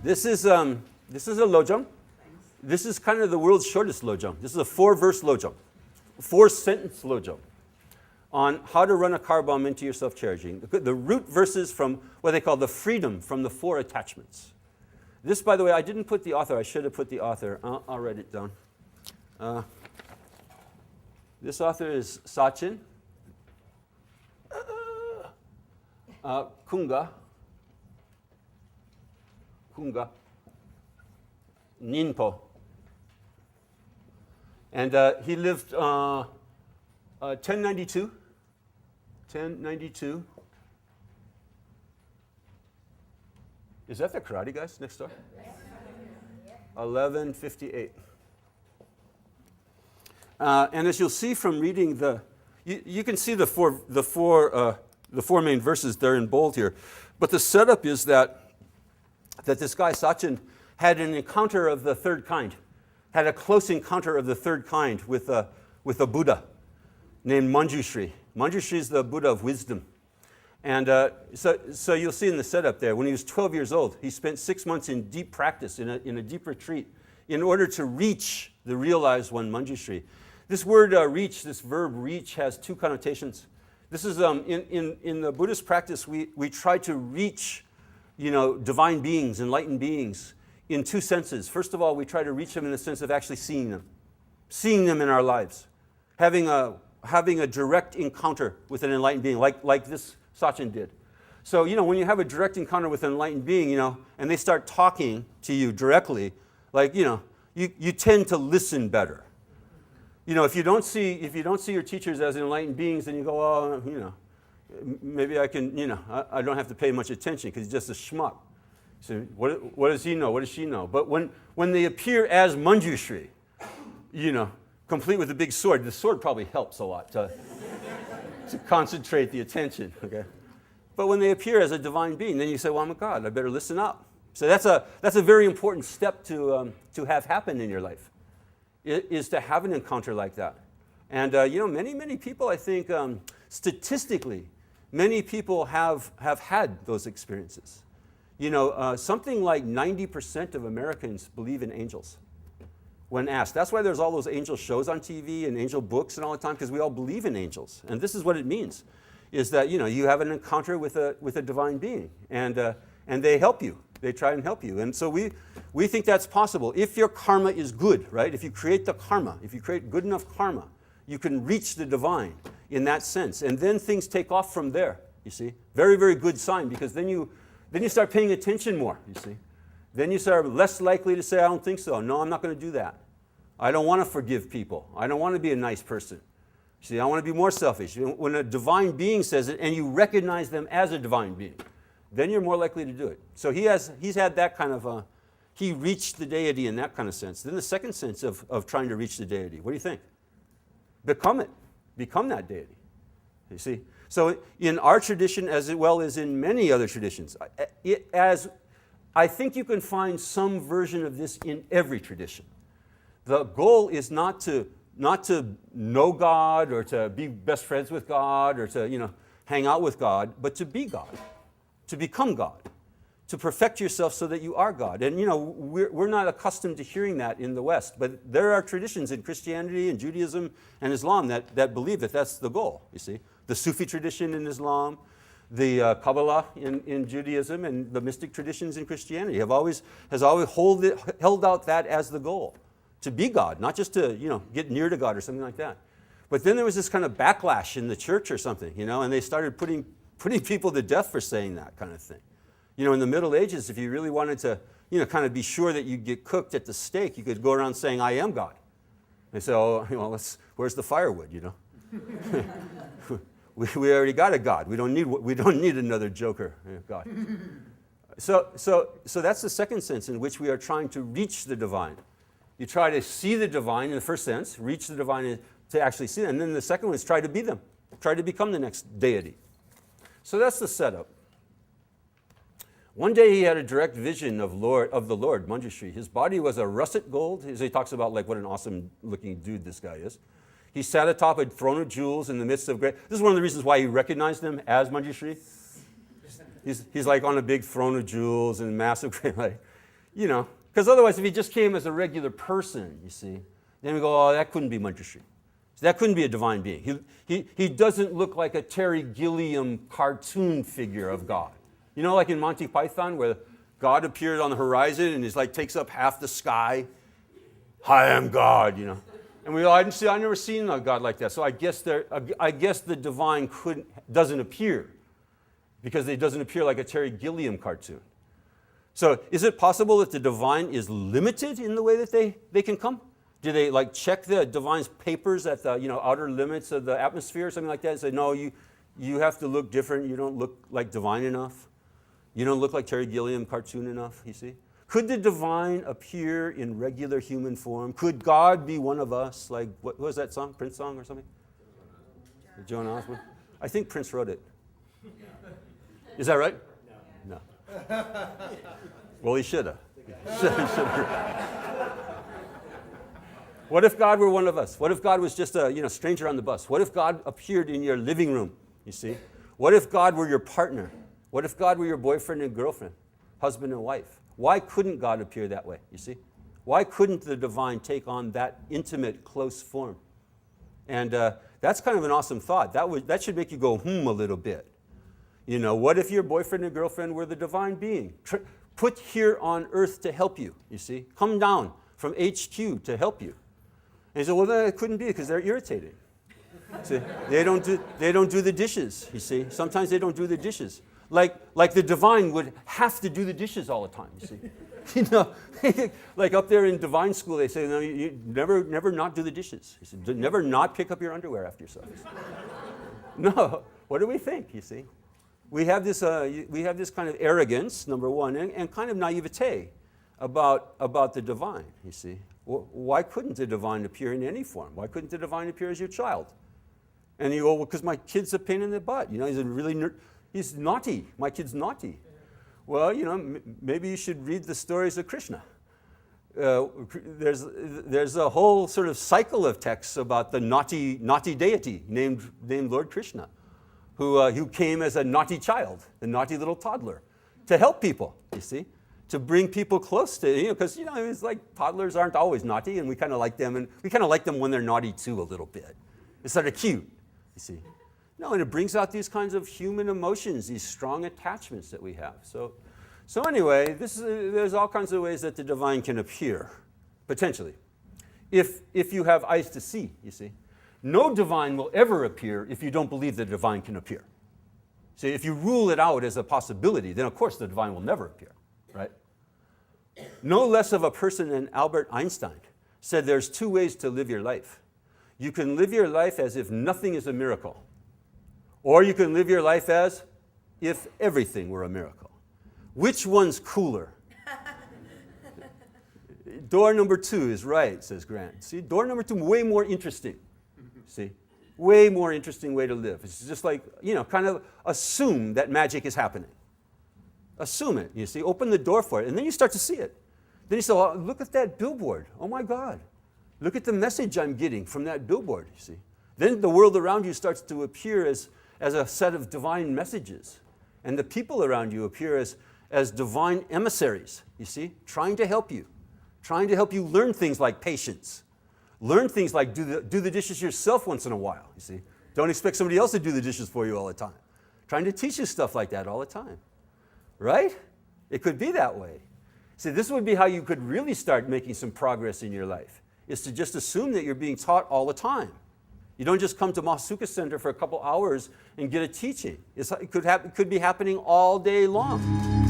This is a lojong. This is kind of the world's shortest lojong. This is a 4-verse lojong, 4-sentence lojong on how to run a car bomb into your self-charging. The root verses from what they call the freedom from the 4 attachments. This, by the way, I didn't put the author. I should have put the author. I'll write it down. This author is Sachin Kunga Ninpo. And he lived 1092. Is that the karate guys next door? 1158. And as you'll see from reading you can see the four main verses there in bold here. But the setup is that this guy Sachin had an encounter of the third kind, had a close encounter of the third kind with a Buddha named Manjushri. Manjushri is the Buddha of wisdom. And so you'll see in the setup there, when he was 12 years old, he spent 6 months in deep practice, in a deep retreat, in order to reach the realized one, Manjushri. This word reach, this verb reach, has 2 connotations. This is, in the Buddhist practice, we try to reach, divine beings, enlightened beings, in 2 senses. First of all, we try to reach them in the sense of actually seeing them in our lives, having a direct encounter with an enlightened being, like this Sachin did. So, when you have a direct encounter with an enlightened being, and they start talking to you directly, you tend to listen better. If you don't see your teachers as enlightened beings, then you go, oh, maybe I can, I don't have to pay much attention because he's just a schmuck. So what does he know? What does she know? But when they appear as Manjushri, complete with a big sword, the sword probably helps a lot to concentrate the attention, okay? But when they appear as a divine being, then you say, well, I'm a God, I better listen up. So that's a very important step to have happen in your life, is to have an encounter like that. And many people, I think, statistically, many people have had those experiences. Something like 90% of Americans believe in angels when asked. That's why there's all those angel shows on TV and angel books and all the time, because we all believe in angels. And this is what it means, is that, you have an encounter with a divine being, and they help you. They try and help you. And so we think that's possible. If your karma is good, right? If you create the karma, if you create good enough karma, you can reach the divine in that sense. And then things take off from there, you see. Very, very good sign, because then you start paying attention more, you see. Then you start less likely to say, I don't think so. No, I'm not going to do that. I don't want to forgive people. I don't want to be a nice person. See, I want to be more selfish. When a divine being says it and you recognize them as a divine being, then you're more likely to do it. So he's had that kind of, he reached the deity in that kind of sense. Then the second sense of trying to reach the deity, what do you think? Become it. Become that deity. You see? So in our tradition, as well as in many other traditions, I think you can find some version of this in every tradition. The goal is not to know God or to be best friends with God or to hang out with God, but to be God, to become God, to perfect yourself so that you are God. And we're not accustomed to hearing that in the West, but there are traditions in Christianity and Judaism and Islam that believe that that's the goal, you see. The Sufi tradition in Islam, the Kabbalah in Judaism, and the mystic traditions in Christianity has always held out that as the goal, to be God, not just to get near to God or something like that. But then there was this kind of backlash in the church or something, and they started putting people to death for saying that kind of thing. In the Middle Ages, if you really wanted to kind of be sure that you'd get cooked at the stake, you could go around saying, I am God. They say, where's the firewood, We already got a God. We don't need another joker God. So that's the second sense in which we are trying to reach the divine. You try to see the divine in the first sense, reach the divine to actually see them. And then the second one is try to be them, try to become the next deity. So that's the setup. One day he had a direct vision of the Lord, Manjushri. His body was a russet gold. He talks about what an awesome looking dude this guy is. He sat atop a throne of jewels in the midst of great. This is one of the reasons why he recognized him as Manjushri. He's like on a big throne of jewels and massive great. You know, because otherwise if he just came as a regular person, you see, then we go, oh, that couldn't be Manjushri. That couldn't be a divine being. He doesn't look like a Terry Gilliam cartoon figure of God. You know, like in Monty Python, where God appeared on the horizon and he's like takes up half the sky. I am God, you know. And we go, I've never seen a God like that. So I guess the divine doesn't appear because it doesn't appear like a Terry Gilliam cartoon. So is it possible that the divine is limited in the way that they can come? Do they like check the divine's papers at the outer limits of the atmosphere or something like that and say, no, you have to look different. You don't look like divine enough. You don't look like Terry Gilliam cartoon enough, you see? Could the divine appear in regular human form? Could God be one of us? Like, what was that song? Prince song or something? Joan Osborne? I think Prince wrote it. Is that right? No. Well, he should have. What if God were one of us? What if God was just a stranger on the bus? What if God appeared in your living room, you see? What if God were your partner? What if God were your boyfriend and girlfriend, husband and wife? Why couldn't God appear that way, you see? Why couldn't the divine take on that intimate, close form? And that's kind of an awesome thought. That should make you go, a little bit. You know, what if your boyfriend and girlfriend were the divine being? Put here on earth to help you, you see? Come down from HQ to help you. And he said, well, that couldn't be because they're irritating. See, they don't do the dishes, you see. Sometimes they don't do the dishes. Like the divine would have to do the dishes all the time, you see. You know, like up there in divine school, they say, no, you never not do the dishes. You see, never not pick up your underwear after yourself. No, what do we think, you see? We have this kind of arrogance, number one, and kind of naivete about the divine, you see. Why couldn't the divine appear in any form? Why couldn't the divine appear as your child? And you go, well, because my kid's a pain in the butt. You know, he's naughty. My kid's naughty. Well, you know, maybe you should read the stories of Krishna. There's a whole sort of cycle of texts about the naughty deity named Lord Krishna, who came as a naughty child, a naughty little toddler, to help people, you see, to bring people close to, because, it's like toddlers aren't always naughty, and we kind of like them, and we kind of like them when they're naughty too a little bit. It's sort of cute, you see. No, and it brings out these kinds of human emotions, these strong attachments that we have. So anyway, there's all kinds of ways that the divine can appear, potentially, if you have eyes to see, you see. No divine will ever appear if you don't believe the divine can appear. See, if you rule it out as a possibility, then of course the divine will never appear, right? No less of a person than Albert Einstein said there's two ways to live your life. You can live your life as if nothing is a miracle, or you can live your life as if everything were a miracle. Which one's cooler? Door number 2 is right, says Grant. See, door number 2, way more interesting. See, way more interesting way to live. It's just like, kind of assume that magic is happening. Assume it, you see, open the door for it, and then you start to see it. Then you say, oh, look at that billboard. Oh my God. Look at the message I'm getting from that billboard, you see. Then the world around you starts to appear as a set of divine messages. And the people around you appear as divine emissaries, you see, trying to help you learn things like patience. Learn things like do the dishes yourself once in a while, you see. Don't expect somebody else to do the dishes for you all the time. Trying to teach you stuff like that all the time, right? It could be that way. See, this would be how you could really start making some progress in your life, is to just assume that you're being taught all the time. You don't just come to Mahasuka Center for a couple hours and get a teaching. It could be happening all day long.